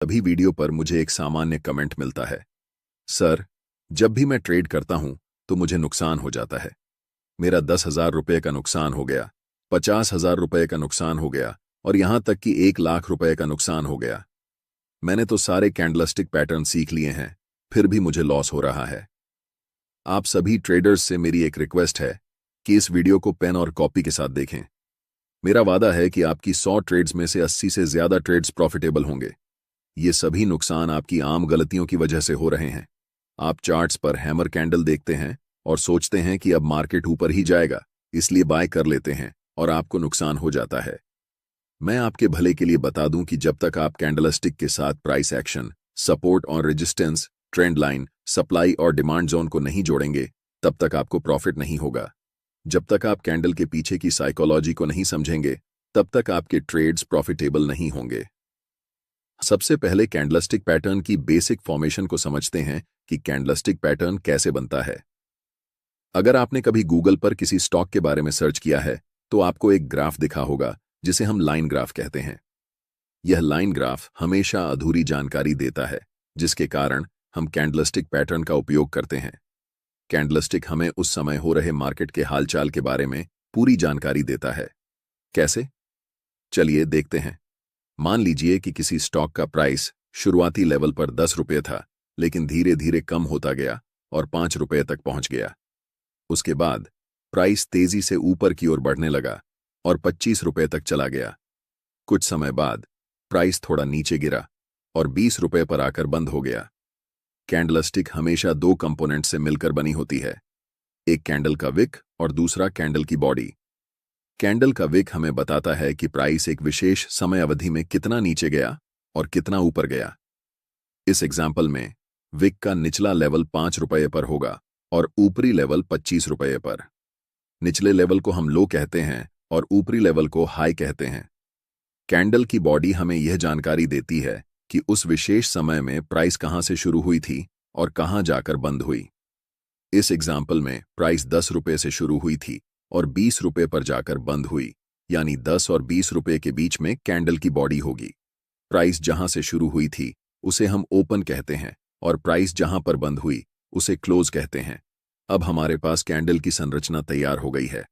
सभी वीडियो पर मुझे एक सामान्य कमेंट मिलता है, सर, जब भी मैं ट्रेड करता हूं तो मुझे नुकसान हो जाता है। मेरा 10,000 रुपये का नुकसान हो गया, 50,000 रुपये का नुकसान हो गया और यहां तक कि 1,00,000 रुपये का नुकसान हो गया। मैंने तो सारे कैंडलस्टिक पैटर्न सीख लिए हैं, फिर भी मुझे लॉस हो रहा है। आप सभी ट्रेडर्स से मेरी एक रिक्वेस्ट है कि इस वीडियो को पेन और कॉपी के साथ देखें। मेरा वादा है कि आपकी 100 ट्रेड्स में से 80 से ज्यादा ट्रेड्स प्रॉफिटेबल होंगे। ये सभी नुकसान आपकी आम गलतियों की वजह से हो रहे हैं। आप चार्ट्स पर हैमर कैंडल देखते हैं और सोचते हैं कि अब मार्केट ऊपर ही जाएगा, इसलिए बाय कर लेते हैं और आपको नुकसान हो जाता है। मैं आपके भले के लिए बता दूं कि जब तक आप कैंडलस्टिक के साथ प्राइस एक्शन, सपोर्ट और रेजिस्टेंस, ट्रेंड लाइन, सप्लाई और डिमांड जोन को नहीं जोड़ेंगे, तब तक आपको प्रॉफिट नहीं होगा। जब तक आप कैंडल के पीछे की साइकोलॉजी को नहीं समझेंगे, तब तक आपके ट्रेड्स प्रॉफिटेबल नहीं होंगे। सबसे पहले कैंडलस्टिक पैटर्न की बेसिक फॉर्मेशन को समझते हैं कि कैंडलस्टिक पैटर्न कैसे बनता है। अगर आपने कभी गूगल पर किसी स्टॉक के बारे में सर्च किया है तो आपको एक ग्राफ दिखा होगा जिसे हम लाइन ग्राफ कहते हैं। यह लाइन ग्राफ हमेशा अधूरी जानकारी देता है, जिसके कारण हम कैंडलस्टिक पैटर्न का उपयोग करते हैं। कैंडलस्टिक हमें उस समय हो रहे मार्केट के हालचाल के बारे में पूरी जानकारी देता है। कैसे? चलिए देखते हैं। मान लीजिए कि किसी स्टॉक का प्राइस शुरुआती लेवल पर 10 रुपये था, लेकिन धीरे धीरे कम होता गया और 5 रुपये तक पहुंच गया। उसके बाद प्राइस तेजी से ऊपर की ओर बढ़ने लगा और 25 रुपये तक चला गया। कुछ समय बाद प्राइस थोड़ा नीचे गिरा और 20 रुपये पर आकर बंद हो गया। कैंडलस्टिक हमेशा दो कंपोनेंट से मिलकर बनी होती है, एक कैंडल का विक और दूसरा कैंडल की बॉडी। कैंडल का विक हमें बताता है कि प्राइस एक विशेष समय अवधि में कितना नीचे गया और कितना ऊपर गया। इस एग्जाम्पल में विक का निचला लेवल 5 रुपये पर होगा और ऊपरी लेवल 25 रुपये पर। निचले लेवल को हम लो कहते हैं और ऊपरी लेवल को हाई कहते हैं। कैंडल की बॉडी हमें यह जानकारी देती है कि उस विशेष समय में प्राइस कहां से शुरू हुई थी और कहां जाकर बंद हुई। इस एग्जाम्पल में प्राइस 10 रुपये से शुरू हुई थी और 20 रुपये पर जाकर बंद हुई, यानी 10 और 20 रुपये के बीच में कैंडल की बॉडी होगी। प्राइस जहां से शुरू हुई थी उसे हम ओपन कहते हैं और प्राइस जहां पर बंद हुई उसे क्लोज कहते हैं। अब हमारे पास कैंडल की संरचना तैयार हो गई है।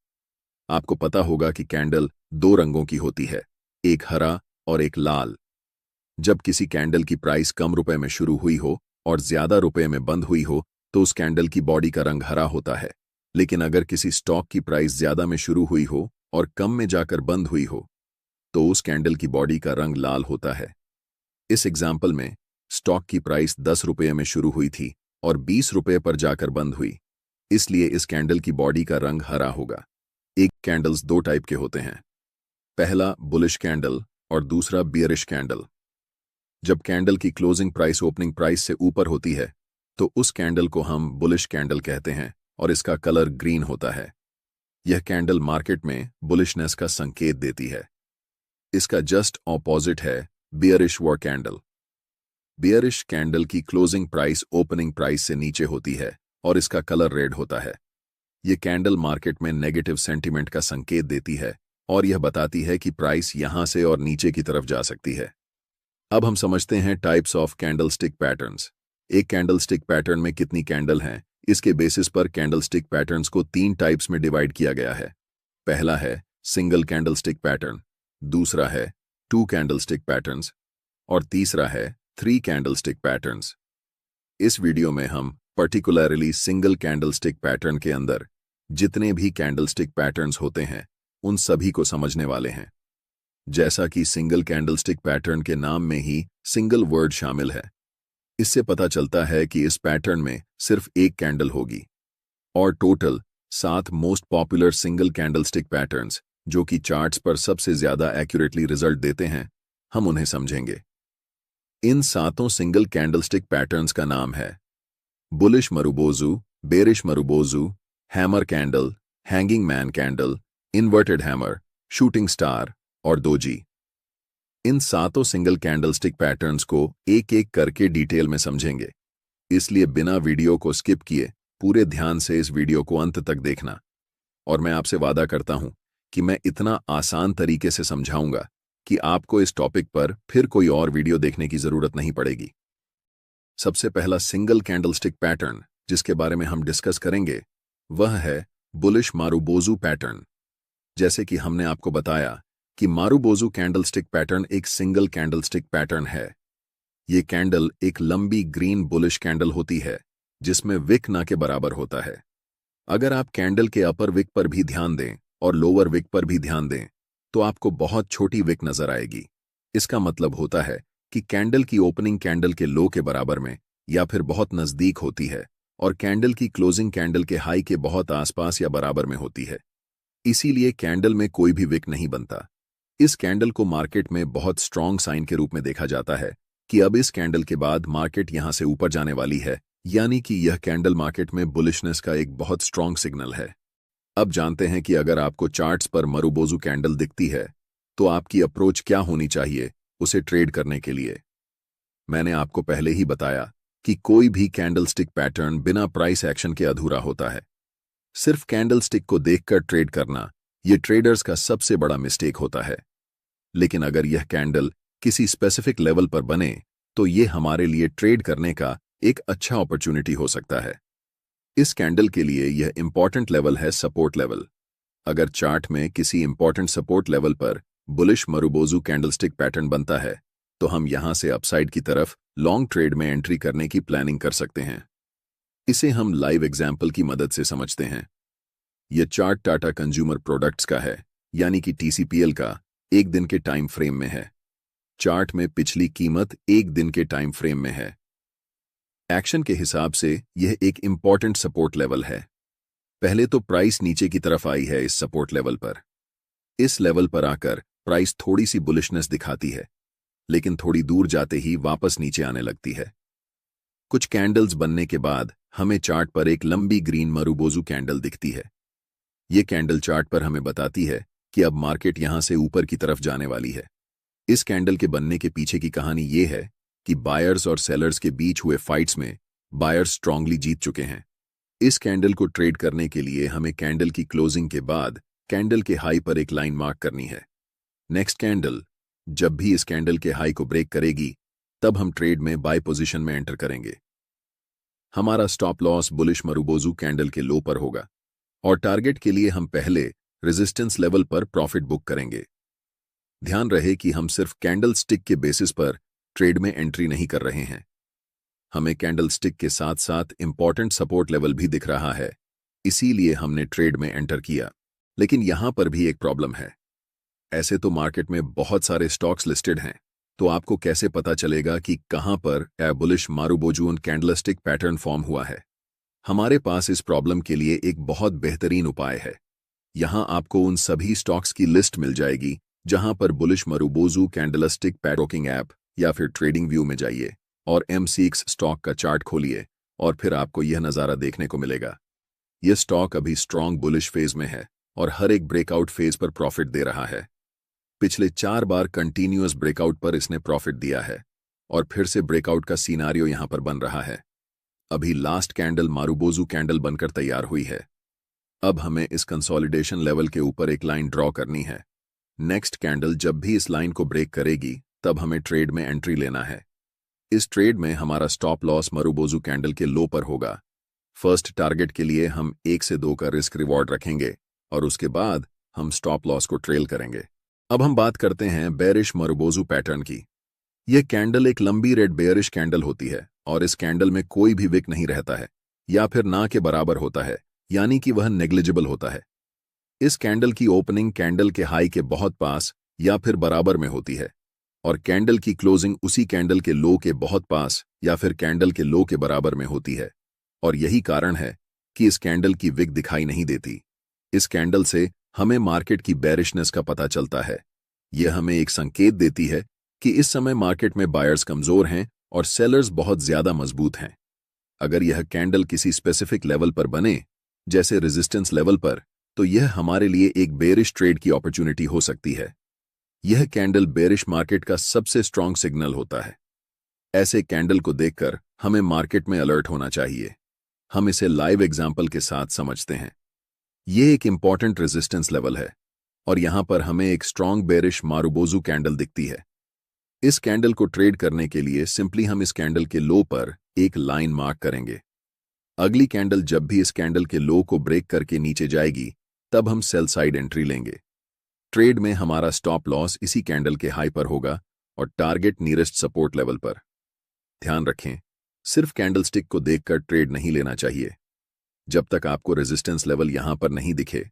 आपको पता होगा कि कैंडल दो रंगों की होती है, एक हरा और एक लाल। जब किसी कैंडल की प्राइस कम रुपए में शुरू हुई हो और ज्यादा रुपए में बंद हुई हो तो उस कैंडल की बॉडी का रंग हरा होता है। लेकिन अगर किसी स्टॉक की प्राइस ज्यादा में शुरू हुई हो और कम में जाकर बंद हुई हो तो उस कैंडल की बॉडी का रंग लाल होता है। इस एग्जाम्पल में स्टॉक की प्राइस 10 रुपये में शुरू हुई थी और 20 रुपये पर जाकर बंद हुई, इसलिए इस कैंडल की बॉडी का रंग हरा होगा। एक कैंडल्स दो टाइप के होते हैं, पहला बुलिश कैंडल और दूसरा बियरिश कैंडल। जब कैंडल की क्लोजिंग प्राइस ओपनिंग प्राइस से ऊपर होती है तो उस कैंडल को हम बुलिश कैंडल कहते हैं और इसका कलर ग्रीन होता है। यह कैंडल मार्केट में बुलिशनेस का संकेत देती है। इसका जस्ट ऑपोजिट है bearish war candle. Bearish candle की क्लोजिंग प्राइस ओपनिंग प्राइस से नीचे होती है और इसका कलर रेड होता है। यह कैंडल मार्केट में नेगेटिव सेंटीमेंट का संकेत देती है और यह बताती है कि प्राइस यहां से और नीचे की तरफ जा सकती है। अब हम समझते हैं टाइप्स ऑफ कैंडलस्टिक पैटर्न्स। एक कैंडलस्टिक पैटर्न में कितनी कैंडल हैं, इसके बेसिस पर कैंडलस्टिक पैटर्न्स को 3 टाइप्स में डिवाइड किया गया है। पहला है सिंगल कैंडलस्टिक पैटर्न, दूसरा है 2 कैंडलस्टिक पैटर्न्स और तीसरा है 3 कैंडलस्टिक पैटर्न्स। इस वीडियो में हम पर्टिकुलरली सिंगल कैंडलस्टिक पैटर्न के अंदर जितने भी कैंडलस्टिक पैटर्न्स होते हैं उन सभी को समझने वाले हैं। जैसा कि सिंगल कैंडलस्टिक पैटर्न के नाम में ही सिंगल वर्ड शामिल है, इससे पता चलता है कि इस पैटर्न में सिर्फ एक कैंडल होगी और total 7 most popular single candlestick patterns जो कि चार्ट्स पर सबसे ज्यादा एक्यूरेटली रिजल्ट देते हैं, हम उन्हें समझेंगे। इन 7 सिंगल कैंडलस्टिक पैटर्न्स का नाम है bullish marubozu, bearish marubozu, hammer candle, hanging man candle, inverted hammer, shooting star और दोजी। इन 7 सिंगल कैंडलस्टिक पैटर्न्स को एक एक करके डिटेल में समझेंगे, इसलिए बिना वीडियो को स्किप किए पूरे ध्यान से इस वीडियो को अंत तक देखना। और मैं आपसे वादा करता हूं कि मैं इतना आसान तरीके से समझाऊंगा कि आपको इस टॉपिक पर फिर कोई और वीडियो देखने की जरूरत नहीं पड़ेगी। सबसे पहला सिंगल कैंडलस्टिक पैटर्न जिसके बारे में हम डिस्कस करेंगे वह है बुलिश मारुबोजू पैटर्न। जैसे कि हमने आपको बताया कि मारुबोजू कैंडलस्टिक पैटर्न एक सिंगल कैंडलस्टिक पैटर्न है। ये कैंडल एक लंबी ग्रीन बुलिश कैंडल होती है जिसमें विक ना के बराबर होता है। अगर आप कैंडल के अपर विक पर भी ध्यान दें और लोअर विक पर भी ध्यान दें तो आपको बहुत छोटी विक नजर आएगी। इसका मतलब होता है कि कैंडल की ओपनिंग कैंडल के लो के बराबर में या फिर बहुत नजदीक होती है और कैंडल की क्लोजिंग कैंडल के हाई के बहुत आसपास या बराबर में होती है। इसीलिए कैंडल में कोई भी विक नहीं बनता। इस कैंडल को मार्केट में बहुत स्ट्रॉन्ग साइन के रूप में देखा जाता है कि अब इस कैंडल के बाद मार्केट यहां से ऊपर जाने वाली है, यानी कि यह कैंडल मार्केट में बुलिशनेस का एक बहुत स्ट्रॉन्ग सिग्नल है। अब जानते हैं कि अगर आपको चार्ट्स पर मारुबोजू कैंडल दिखती है तो आपकी अप्रोच क्या होनी चाहिए उसे ट्रेड करने के लिए। मैंने आपको पहले ही बताया कि कोई भी कैंडलस्टिक पैटर्न बिना प्राइस एक्शन के अधूरा होता है। सिर्फ कैंडलस्टिक को देखकर ट्रेड करना यह ट्रेडर्स का सबसे बड़ा मिस्टेक होता है। लेकिन अगर यह कैंडल किसी स्पेसिफिक लेवल पर बने तो यह हमारे लिए ट्रेड करने का एक अच्छा अपॉर्चुनिटी हो सकता है। इस कैंडल के लिए यह इंपॉर्टेंट लेवल है सपोर्ट लेवल। अगर चार्ट में किसी इंपॉर्टेंट सपोर्ट लेवल पर बुलिश मारुबोजू कैंडलस्टिक पैटर्न बनता है तो हम यहां से अपसाइड की तरफ लॉन्ग ट्रेड में एंट्री करने की प्लानिंग कर सकते हैं। इसे हम लाइव एग्जाम्पल की मदद से समझते हैं। यह चार्ट टाटा कंज्यूमर प्रोडक्ट्स का है, यानी कि TCPL का एक दिन के टाइम फ्रेम में है। चार्ट में पिछली कीमत एक दिन के टाइम फ्रेम में है। एक्शन के हिसाब से यह एक इंपॉर्टेंट सपोर्ट लेवल है। पहले तो प्राइस नीचे की तरफ आई है इस सपोर्ट लेवल पर। इस लेवल पर आकर प्राइस थोड़ी सी बुलिशनेस दिखाती है, लेकिन थोड़ी दूर जाते ही वापस नीचे आने लगती है। कुछ कैंडल्स बनने के बाद हमें चार्ट पर एक लंबी ग्रीन मारुबोजू कैंडल दिखती है। यह कैंडल चार्ट पर हमें बताती है कि अब मार्केट यहां से ऊपर की तरफ जाने वाली है। इस कैंडल के बनने के पीछे की कहानी यह है कि बायर्स और सेलर्स के बीच हुए फाइट्स में बायर्स स्ट्रांगली जीत चुके हैं। इस कैंडल को ट्रेड करने के लिए हमें कैंडल की क्लोजिंग के बाद कैंडल के हाई पर एक लाइन मार्क करनी है। नेक्स्ट कैंडल जब भी इस कैंडल के हाई को ब्रेक करेगी तब हम ट्रेड में बाय पोजीशन में एंटर करेंगे। हमारा stop loss bullish marubozu candle के लो पर होगा और टारगेट के लिए हम पहले रेजिस्टेंस लेवल पर प्रॉफिट बुक करेंगे। ध्यान रहे कि हम सिर्फ कैंडल स्टिक के बेसिस पर ट्रेड में एंट्री नहीं कर रहे हैं। हमें कैंडल स्टिक के साथ साथ इंपॉर्टेंट सपोर्ट लेवल भी दिख रहा है, इसीलिए हमने ट्रेड में एंटर किया। लेकिन यहां पर भी एक प्रॉब्लम है। ऐसे तो मार्केट में बहुत सारे स्टॉक्स लिस्टेड हैं, तो आपको कैसे पता चलेगा कि कहां पर bullish marubozu candlestick pattern form हुआ है। हमारे पास इस प्रॉब्लम के लिए एक बहुत बेहतरीन उपाय है। यहां आपको उन सभी स्टॉक्स की लिस्ट मिल जाएगी जहां पर bullish marubozu candlestick pattern app या फिर ट्रेडिंग व्यू में जाइए और MCX स्टॉक का चार्ट खोलिए और फिर आपको यह नज़ारा देखने को मिलेगा। यह स्टॉक अभी स्ट्रॉन्ग बुलिश फेज में है और हर एक ब्रेकआउट फेज पर प्रॉफिट दे रहा है। पिछले 4 बार कंटिन्यूअस ब्रेकआउट पर इसने प्रॉफिट दिया है और फिर से ब्रेकआउट का सीनारियो यहां पर बन रहा है। अभी लास्ट कैंडल मारुबोजू कैंडल बनकर तैयार हुई है। अब हमें इस कंसोलिडेशन लेवल के ऊपर एक लाइन ड्रॉ करनी है। नेक्स्ट कैंडल जब भी इस लाइन को ब्रेक करेगी तब हमें ट्रेड में एंट्री लेना है। इस ट्रेड में हमारा स्टॉप लॉस मारुबोजू कैंडल के लो पर होगा। फर्स्ट टारगेट के लिए हम 1 से 2 का रिस्क रिवॉर्ड रखेंगे और उसके बाद हम स्टॉप लॉस को ट्रेल करेंगे। अब हम बात करते हैं बेरिश मारुबोजू पैटर्न की। यह कैंडल एक लंबी रेड बेयरिश कैंडल होती है और इस कैंडल में कोई भी विक नहीं रहता है या फिर ना के बराबर होता है, यानी कि वह नेग्लिजिबल होता है। इस कैंडल की ओपनिंग कैंडल के हाई के बहुत पास या फिर बराबर में होती है और कैंडल की क्लोजिंग उसी कैंडल के लो के बहुत पास या फिर कैंडल के लो के बराबर में होती है। और यही कारण है कि इस कैंडल की विक दिखाई नहीं देती। इस कैंडल से हमें मार्केट की बेरिशनेस का पता चलता है। यह हमें एक संकेत देती है कि इस समय मार्केट में बायर्स कमजोर हैं और सेलर्स बहुत ज्यादा मजबूत हैं। अगर यह कैंडल किसी स्पेसिफिक लेवल पर बने, जैसे रेजिस्टेंस लेवल पर, तो यह हमारे लिए एक बेरिश ट्रेड की अपॉर्चुनिटी हो सकती है। यह कैंडल बेरिश मार्केट का सबसे स्ट्रॉन्ग सिग्नल होता है। ऐसे कैंडल को देखकर हमें मार्केट में अलर्ट होना चाहिए। हम इसे लाइव एग्जाम्पल के साथ समझते हैं। यह एक इंपॉर्टेंट रेजिस्टेंस लेवल है और यहां पर हमें एक स्ट्रॉन्ग बेरिश मारुबोजू कैंडल दिखती है। इस कैंडल को ट्रेड करने के लिए सिंपली हम इस कैंडल के लो पर एक लाइन मार्क करेंगे। अगली कैंडल जब भी इस कैंडल के लो को ब्रेक करके नीचे जाएगी, तब हम सेल साइड एंट्री लेंगे। ट्रेड में हमारा स्टॉप लॉस इसी कैंडल के हाई पर होगा और टारगेट नियरेस्ट सपोर्ट लेवल पर। ध्यान रखें, सिर्फ कैंडलस्टिक को देखकर ट्रेड नहीं लेना चाहिए। जब तक आपको रेजिस्टेंस लेवल यहां पर नहीं दिखे,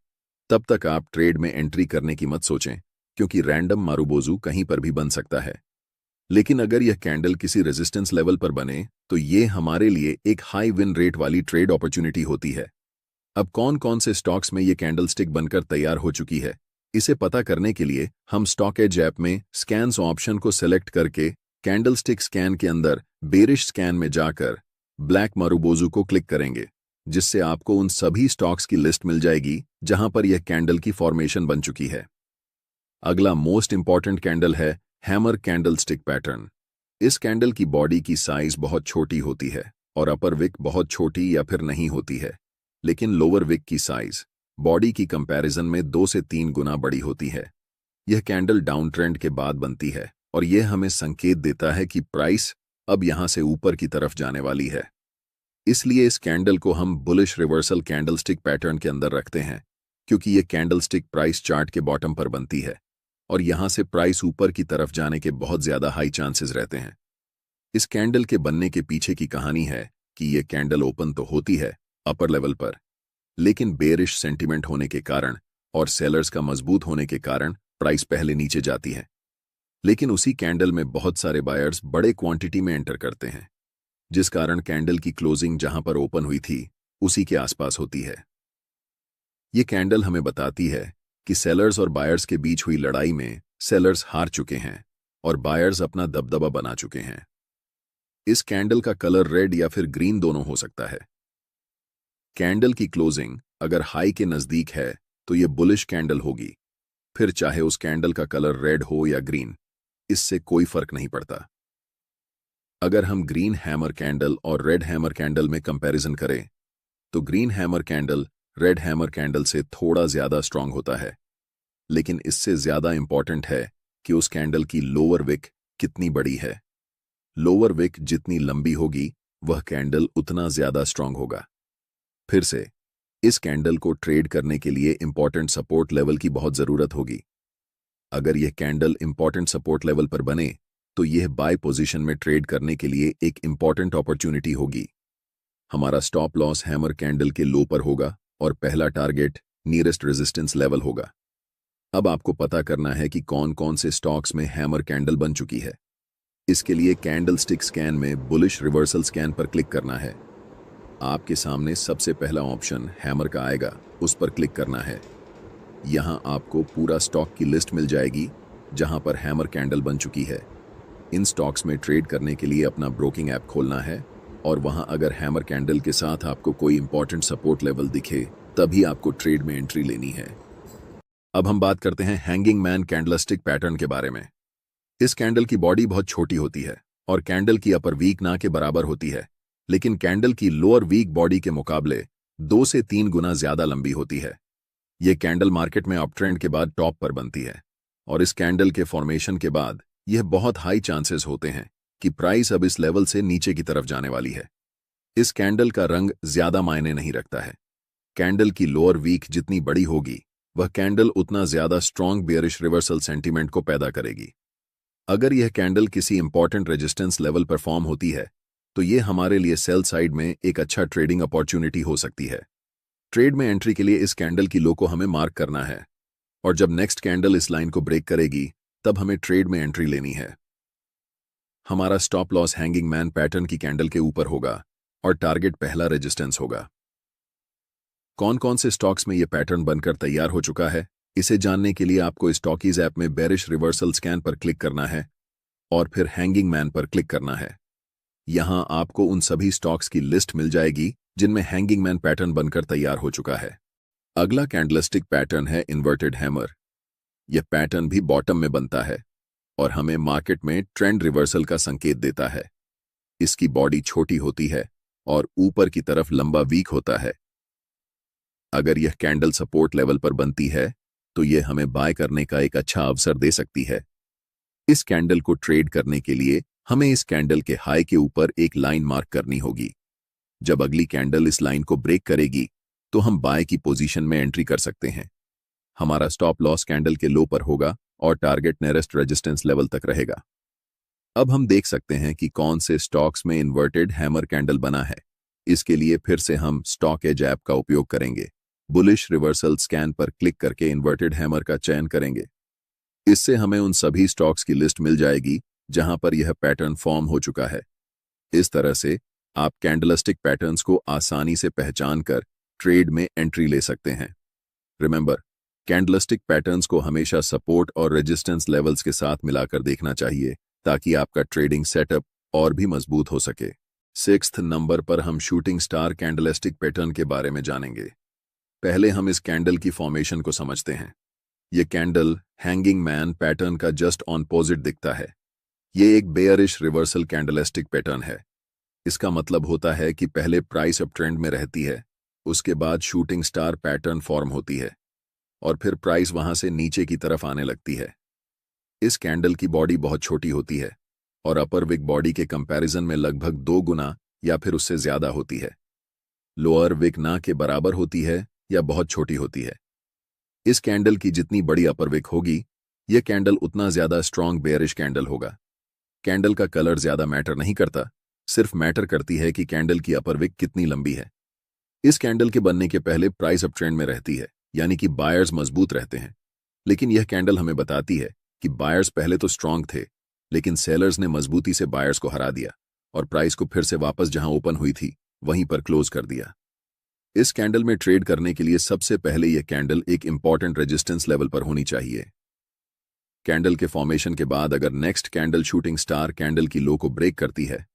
तब तक आप ट्रेड में एंट्री करने की मत सोचें, क्योंकि रैंडम मारुबोजू कहीं पर भी बन सकता है। लेकिन अगर यह कैंडल किसी रेजिस्टेंस लेवल पर बने, तो ये हमारे लिए एक हाई विन रेट वाली ट्रेड अपॉर्चुनिटी होती है। अब कौन कौन से स्टॉक्स में ये कैंडलस्टिक बनकर तैयार हो चुकी है, इसे पता करने के लिए हम स्टॉक एज ऐप में स्कैन्स ऑप्शन को सेलेक्ट करके कैंडलस्टिक स्कैन के अंदर बेरिश स्कैन में जाकर ब्लैक मारुबोजू को क्लिक करेंगे, जिससे आपको उन सभी स्टॉक्स की लिस्ट मिल जाएगी जहां पर यह कैंडल की फॉर्मेशन बन चुकी है। अगला मोस्ट इंपॉर्टेंट कैंडल है हैमर कैंडलस्टिक पैटर्न। इस कैंडल की बॉडी की साइज बहुत छोटी होती है और अपर विक बहुत छोटी या फिर नहीं होती है, लेकिन लोअर विक की साइज बॉडी की कंपैरिजन में 2 से 3 गुना बड़ी होती है। यह कैंडल डाउन ट्रेंड के बाद बनती है और यह हमें संकेत देता है कि प्राइस अब यहां से ऊपर की तरफ जाने वाली है। इसलिए इस कैंडल को हम बुलिश रिवर्सल कैंडलस्टिक पैटर्न के अंदर रखते हैं, क्योंकि यह कैंडलस्टिक प्राइस चार्ट के बॉटम पर बनती है और यहां से प्राइस ऊपर की तरफ जाने के बहुत ज्यादा हाई चांसेस रहते हैं। इस कैंडल के बनने के पीछे की कहानी है कि यह कैंडल ओपन तो होती है अपर लेवल पर, लेकिन बेरिश सेंटिमेंट होने के कारण और सेलर्स का मजबूत होने के कारण प्राइस पहले नीचे जाती है। लेकिन उसी कैंडल में बहुत सारे बायर्स बड़े क्वांटिटी में एंटर करते हैं, जिस कारण कैंडल की क्लोजिंग जहां पर ओपन हुई थी उसी के आसपास होती है। ये कैंडल हमें बताती है कि सेलर्स और बायर्स के बीच हुई लड़ाई में सेलर्स हार चुके हैं और बायर्स अपना दबदबा बना चुके हैं। इस कैंडल का कलर रेड या फिर ग्रीन दोनों हो सकता है। कैंडल की क्लोजिंग अगर हाई के नजदीक है तो यह बुलिश कैंडल होगी, फिर चाहे उस कैंडल का कलर रेड हो या ग्रीन, इससे कोई फर्क नहीं पड़ता। अगर हम ग्रीन हैमर कैंडल और रेड हैमर कैंडल में कंपैरिजन करें, तो green hammer candle red hammer candle से थोड़ा ज्यादा स्ट्रांग होता है, लेकिन इससे ज्यादा इंपॉर्टेंट है कि उस कैंडल की लोअर विक कितनी बड़ी है। लोअर विक जितनी लंबी होगी, वह कैंडल उतना ज्यादा स्ट्रांग होगा। फिर से, इस कैंडल को ट्रेड करने के लिए इंपॉर्टेंट सपोर्ट लेवल की बहुत जरूरत होगी। अगर यह कैंडल इंपॉर्टेंट सपोर्ट लेवल पर बने, तो यह बाय पोजीशन में ट्रेड करने के लिए एक इंपॉर्टेंट अपॉर्चुनिटी होगी। हमारा स्टॉप लॉस हैमर कैंडल के लो पर होगा और पहला टारगेट नियरेस्ट रेजिस्टेंस लेवल होगा। अब आपको पता करना है कि कौन कौन से स्टॉक्स में हैमर कैंडल बन चुकी है। इसके लिए कैंडलस्टिक स्कैन में बुलिश रिवर्सल स्कैन पर क्लिक करना है। आपके सामने सबसे पहला ऑप्शन हैमर का आएगा, उस पर क्लिक करना है। यहां आपको पूरा स्टॉक की लिस्ट मिल जाएगी जहां पर हैमर कैंडल बन चुकी है। इन स्टॉक्स में ट्रेड करने के लिए अपना ब्रोकिंग ऐप खोलना है और वहां अगर हैमर कैंडल के साथ आपको कोई इंपॉर्टेंट सपोर्ट लेवल दिखे, तभी आपको ट्रेड में एंट्री लेनी है। अब हम बात करते हैं हैंगिंग मैन कैंडलस्टिक पैटर्न के बारे में। इस कैंडल की बॉडी बहुत छोटी होती है और कैंडल की अपर वीक ना के बराबर होती है, लेकिन कैंडल की लोअर वीक बॉडी के मुकाबले 2 से 3 गुना ज्यादा लंबी होती है। यह कैंडल मार्केट में अपट्रेंड के बाद टॉप पर बनती है और इस कैंडल के फॉर्मेशन के बाद यह बहुत हाई चांसेस होते हैं कि प्राइस अब इस लेवल से नीचे की तरफ जाने वाली है। इस कैंडल का रंग ज्यादा मायने नहीं रखता है। कैंडल की लोअर वीक जितनी बड़ी होगी, वह कैंडल उतना ज्यादा स्ट्रॉन्ग बेयरिश रिवर्सल सेंटीमेंट को पैदा करेगी। अगर यह कैंडल किसी इंपॉर्टेंट रेजिस्टेंस लेवल पर फॉर्म होती है, तो यह हमारे लिए सेल साइड में एक अच्छा ट्रेडिंग अपॉर्चुनिटी हो सकती है। ट्रेड में एंट्री के लिए इस कैंडल की लो को हमें मार्क करना है और जब नेक्स्ट कैंडल इस लाइन को ब्रेक करेगी, तब हमें ट्रेड में एंट्री लेनी है। हमारा stop loss hanging man pattern की कैंडल के ऊपर होगा और टारगेट पहला रेजिस्टेंस होगा। कौन कौन से स्टॉक्स में यह पैटर्न बनकर तैयार हो चुका है, इसे जानने के लिए आपको स्टॉकीज ऐप में बेरिश रिवर्सल स्कैन पर क्लिक करना है और फिर हैंगिंग मैन पर क्लिक करना है। यहां आपको उन सभी स्टॉक्स की लिस्ट मिल जाएगी जिनमें हैंगिंग मैन पैटर्न बनकर तैयार हो चुका है। अगला कैंडलस्टिक पैटर्न है इन्वर्टेड हैमर। यह पैटर्न भी बॉटम में बनता है और हमें मार्केट में ट्रेंड रिवर्सल का संकेत देता है। इसकी बॉडी छोटी होती है और ऊपर की तरफ लंबा वीक होता है। अगर यह कैंडल सपोर्ट लेवल पर बनती है, तो ये हमें बाय करने का एक अच्छा अवसर दे सकती है। इस कैंडल को ट्रेड करने के लिए हमें इस कैंडल के हाई के ऊपर एक लाइन मार्क करनी होगी। जब अगली कैंडल इस लाइन को ब्रेक करेगी तो हम बाय की पोजीशन में एंट्री कर सकते हैं। हमारा स्टॉप लॉस कैंडल के लो पर होगा और टारगेट नियरेस्ट रेजिस्टेंस लेवल तक रहेगा। अब हम देख सकते हैं कि कौन से स्टॉक्स में इन्वर्टेड हैमर कैंडल बना है। इसके लिए फिर से हम स्टॉक एज ऐप का उपयोग करेंगे। बुलिश रिवर्सल स्कैन पर क्लिक करके इन्वर्टेड हैमर का चयन करेंगे। इससे हमें उन सभी स्टॉक्स की लिस्ट मिल जाएगी जहां पर यह पैटर्न फॉर्म हो चुका है। इस तरह से आप कैंडलस्टिक पैटर्न्स को आसानी से पहचान कर ट्रेड में एंट्री ले सकते हैं। रिमेंबर, कैंडलस्टिक पैटर्न्स को हमेशा सपोर्ट और रेजिस्टेंस लेवल्स के साथ मिलाकर देखना चाहिए ताकि आपका ट्रेडिंग सेटअप और भी मजबूत हो सके। 6th नंबर पर हम शूटिंग स्टार कैंडलस्टिक पैटर्न के बारे में जानेंगे। पहले हम इस कैंडल की फॉर्मेशन को समझते हैं। यह कैंडल हैंगिंग मैन पैटर्न का जस्ट ऑपोजिट दिखता है। यह एक बेयरिश रिवर्सल कैंडलस्टिक पैटर्न है। इसका मतलब होता है कि पहले प्राइस अप ट्रेंड में रहती है, उसके बाद शूटिंग स्टार पैटर्न फॉर्म होती है और फिर प्राइस वहां से नीचे की तरफ आने लगती है। इस कैंडल की बॉडी बहुत छोटी होती है और अपर विक बॉडी के कंपैरिजन में लगभग 2 गुना या फिर उससे ज्यादा होती है। लोअर विक ना के बराबर होती है या बहुत छोटी होती है। इस कैंडल की जितनी बड़ी अपर विक होगी, यह कैंडल उतना ज्यादा स्ट्रॉन्ग बेयरिश कैंडल होगा। कैंडल का कलर ज्यादा मैटर नहीं करता, सिर्फ मैटर करती है कि कैंडल की अपर विक कितनी लंबी है। इस कैंडल के बनने के पहले प्राइस अप ट्रेंड में रहती है, यानी कि बायर्स मजबूत रहते हैं। लेकिन यह कैंडल हमें बताती है कि बायर्स पहले तो स्ट्रांग थे, लेकिन सेलर्स ने मजबूती से बायर्स को हरा दिया और प्राइस को फिर से वापस जहां ओपन हुई थी वहीं पर क्लोज कर दिया। इस कैंडल में ट्रेड करने के लिए सबसे पहले यह कैंडल एक इंपॉर्टेंट रेजिस्टेंस लेवल पर होनी चाहिए। कैंडल के फॉर्मेशन के बाद अगर next candle shooting star candle की लो को ब्रेक करती है,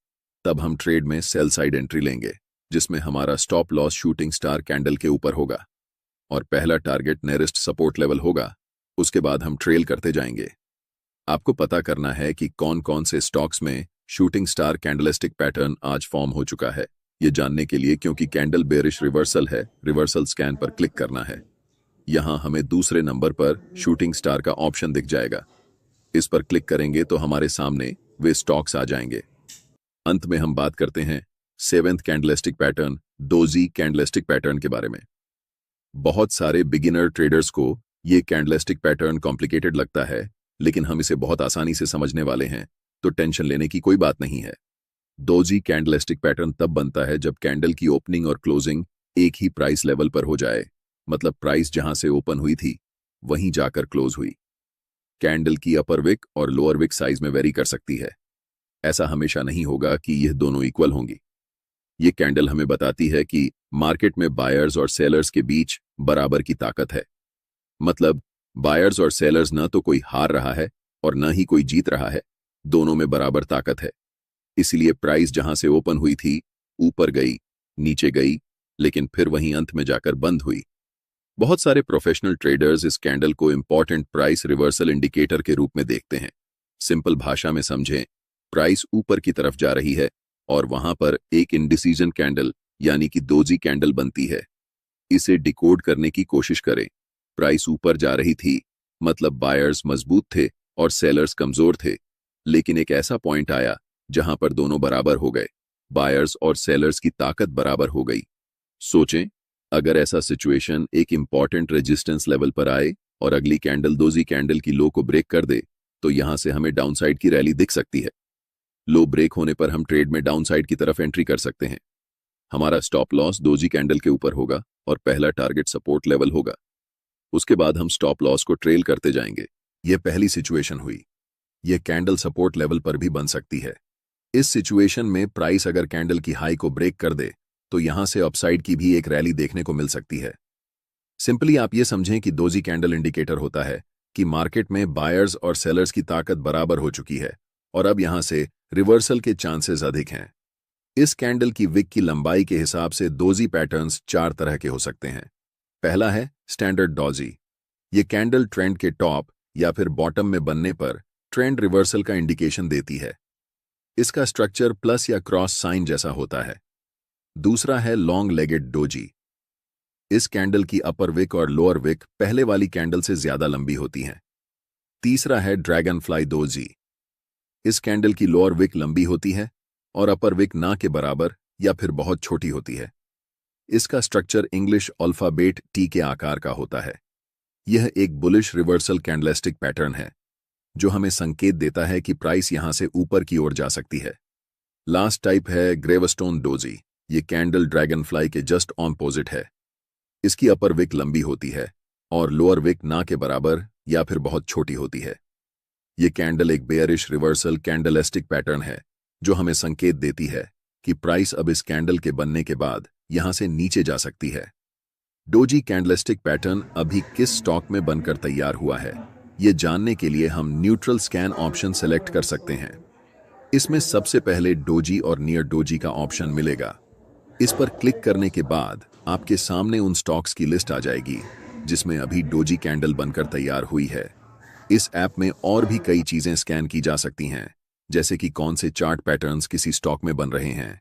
तब हम ट्रेड में सेल साइड एंट्री लेंगे, जिसमें हमारा stop loss shooting star candle के ऊपर होगा और पहला टारगेट नियरेस्ट सपोर्ट लेवल होगा। उसके बाद हम ट्रेल करते जाएंगे। आपको पता करना है कि कौन कौन से स्टॉक्स में शूटिंग स्टार कैंडलस्टिक पैटर्न आज फॉर्म हो चुका है। यह जानने के लिए, क्योंकि कैंडल बेरिश रिवर्सल है, रिवर्सल स्कैन पर क्लिक करना है। यहां हमें दूसरे नंबर पर शूटिंग स्टार का ऑप्शन दिख जाएगा। इस पर क्लिक करेंगे तो हमारे सामने वे स्टॉक्स आ जाएंगे। अंत में हम बात करते हैं 7th candlestick pattern, doji candlestick pattern के बारे में। बहुत सारे बिगिनर ट्रेडर्स को ये कैंडलस्टिक पैटर्न कॉम्प्लिकेटेड लगता है, लेकिन हम इसे बहुत आसानी से समझने वाले हैं, तो टेंशन लेने की कोई बात नहीं है। डोजी कैंडलस्टिक पैटर्न तब बनता है जब कैंडल की ओपनिंग और क्लोजिंग एक ही प्राइस लेवल पर हो जाए, मतलब प्राइस जहां से ओपन हुई थी वहीं जाकर क्लोज हुई। कैंडल की अपर विक और लोअर विक साइज में वेरी कर सकती है। ऐसा हमेशा नहीं होगा कि यह दोनों इक्वल होंगी। ये कैंडल हमें बताती है कि मार्केट में बायर्स और सेलर्स के बीच बराबर की ताकत है। मतलब बायर्स और सेलर्स न तो कोई हार रहा है और न ही कोई जीत रहा है, दोनों में बराबर ताकत है। इसलिए प्राइस जहां से ओपन हुई थी ऊपर गई, नीचे गई, लेकिन फिर वहीं अंत में जाकर बंद हुई। बहुत सारे प्रोफेशनल ट्रेडर्स इस कैंडल को इंपॉर्टेंट प्राइस रिवर्सल इंडिकेटर के रूप में देखते हैं। सिंपल भाषा में समझें, प्राइस ऊपर की तरफ जा रही है और वहां पर एक इंडिसीजन कैंडल यानी कि डोजी कैंडल बनती है। इसे डिकोड करने की कोशिश करें। प्राइस ऊपर जा रही थी, मतलब बायर्स मजबूत थे और सेलर्स कमजोर थे, लेकिन एक ऐसा पॉइंट आया जहां पर दोनों बराबर हो गए, बायर्स और सेलर्स की ताकत बराबर हो गई। सोचें, अगर ऐसा सिचुएशन एक इंपॉर्टेंट रेजिस्टेंस लेवल पर आए और अगली कैंडल डोजी कैंडल की लो को ब्रेक कर दे, तो यहां से हमें डाउनसाइड की रैली दिख सकती है। लो ब्रेक होने पर हम ट्रेड में डाउनसाइड की तरफ एंट्री कर सकते हैं। हमारा स्टॉप लॉस डोजी कैंडल के ऊपर होगा और पहला टारगेट सपोर्ट लेवल होगा। उसके बाद हम स्टॉप लॉस को ट्रेल करते जाएंगे। यह पहली सिचुएशन हुई। यह कैंडल सपोर्ट लेवल पर भी बन सकती है। इस सिचुएशन में प्राइस अगर कैंडल की हाई को ब्रेक कर दे तो यहां से अपसाइड की भी एक रैली देखने को मिल सकती है। सिंपली आप ये समझें कि डोजी कैंडल इंडिकेटर होता है कि मार्केट में बायर्स और सेलर्स की ताकत बराबर हो चुकी है और अब यहां से रिवर्सल के चांसेस अधिक हैं। इस कैंडल की विक की लंबाई के हिसाब से डोजी पैटर्न्स 4 तरह के हो सकते हैं। पहला है स्टैंडर्ड डोजी। ये कैंडल ट्रेंड के टॉप या फिर बॉटम में बनने पर ट्रेंड रिवर्सल का इंडिकेशन देती है। इसका स्ट्रक्चर प्लस या क्रॉस साइन जैसा होता है। दूसरा है लॉन्ग लेगेड डोजी। इस कैंडल की अपर विक और लोअर विक पहले वाली कैंडल से ज्यादा लंबी होती हैं। तीसरा है ड्रैगन फ्लाई डोजी। इस कैंडल की लोअर विक लंबी होती है और अपर विक ना के बराबर या फिर बहुत छोटी होती है। इसका स्ट्रक्चर इंग्लिश अल्फाबेट टी के आकार का होता है। यह एक बुलिश रिवर्सल कैंडलस्टिक पैटर्न है जो हमें संकेत देता है कि प्राइस यहां से ऊपर की ओर जा सकती है। लास्ट टाइप है ग्रेवस्टोन डोजी। ये कैंडल ड्रैगन फ्लाई के जस्ट ऑपोजिट है। इसकी अपर विक लंबी होती है और लोअर विक ना के बराबर या फिर बहुत छोटी होती है। ये कैंडल एक बेयरिश रिवर्सल कैंडलस्टिक पैटर्न है जो हमें संकेत देती है कि प्राइस अब इस कैंडल के बनने के बाद यहां से नीचे जा सकती है। डोजी कैंडलस्टिक पैटर्न अभी किस स्टॉक में बनकर तैयार हुआ है, ये जानने के लिए हम न्यूट्रल स्कैन ऑप्शन सेलेक्ट कर सकते हैं। इसमें सबसे पहले डोजी और नियर डोजी का ऑप्शन मिलेगा। इस पर क्लिक करने के बाद आपके सामने उन स्टॉक्स की लिस्ट आ जाएगी जिसमें अभी डोजी कैंडल बनकर तैयार हुई है। इस ऐप में और भी कई चीजें स्कैन की जा सकती हैं, जैसे कि कौन से चार्ट पैटर्न्स किसी स्टॉक में बन रहे हैं,